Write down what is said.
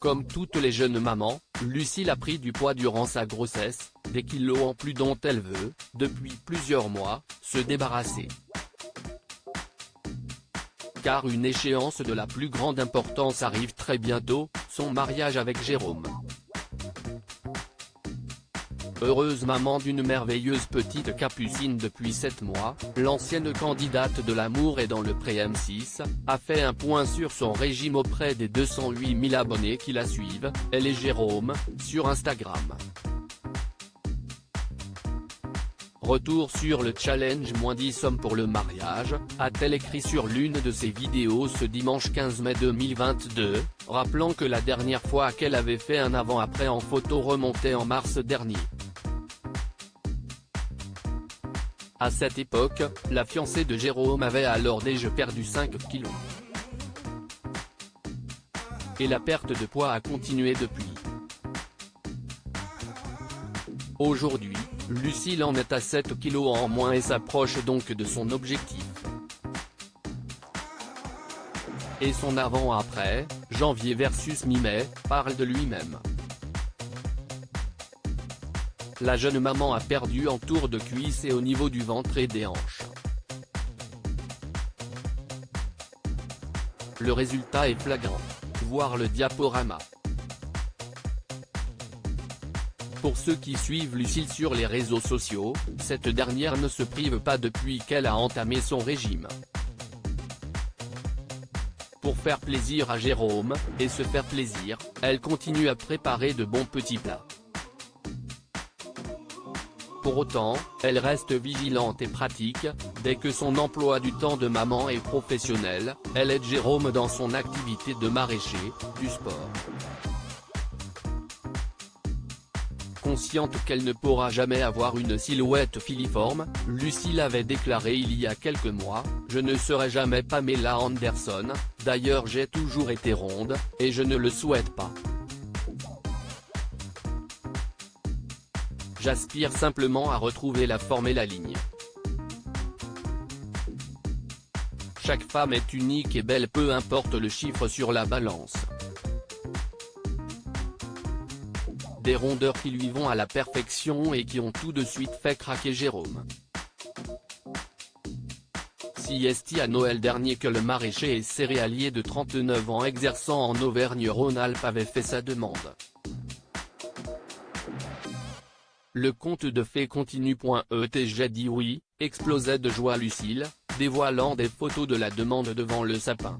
Comme toutes les jeunes mamans, Lucille a pris du poids durant sa grossesse, des kilos en plus dont elle veut, depuis plusieurs mois, se débarrasser. Car une échéance de la plus grande importance arrive très bientôt, son mariage avec Jérôme. Heureuse maman d'une merveilleuse petite capucine depuis 7 mois, l'ancienne candidate de l'amour et dans le pré-M6, a fait un point sur son régime auprès des 208 000 abonnés qui la suivent, elle et Jérôme, sur Instagram. Retour sur le challenge -10 sommes pour le mariage, a-t-elle écrit sur l'une de ses vidéos ce dimanche 15 mai 2022, rappelant que la dernière fois qu'elle avait fait un avant-après en photo remontait en mars dernier. À cette époque, la fiancée de Jérôme avait alors déjà perdu 5 kilos. Et la perte de poids a continué depuis. Aujourd'hui, Lucille en est à 7 kilos en moins et s'approche donc de son objectif. Et son avant-après, janvier versus mi-mai, parle de lui-même. La jeune maman a perdu en tour de cuisse et au niveau du ventre et des hanches. Le résultat est flagrant. Voir le diaporama. Pour ceux qui suivent Lucille sur les réseaux sociaux, cette dernière ne se prive pas depuis qu'elle a entamé son régime. Pour faire plaisir à Jérôme, et se faire plaisir, elle continue à préparer de bons petits plats. Pour autant, elle reste vigilante et pratique, dès que son emploi du temps de maman est professionnel, elle aide Jérôme dans son activité de maraîcher, du sport. Consciente qu'elle ne pourra jamais avoir une silhouette filiforme, Lucille avait déclaré il y a quelques mois, « Je ne serai jamais Pamela Anderson, d'ailleurs j'ai toujours été ronde, et je ne le souhaite pas. J'aspire simplement à retrouver la forme et la ligne. Chaque femme est unique et belle peu importe le chiffre sur la balance. » Des rondeurs qui lui vont à la perfection et qui ont tout de suite fait craquer Jérôme. Si est à Noël dernier que le maraîcher et céréalier de 39 ans exerçant en Auvergne-Rhône-Alpes avait fait sa demande. Le conte de fées continue.ETG dit oui, explosait de joie Lucille, dévoilant des photos de la demande devant le sapin.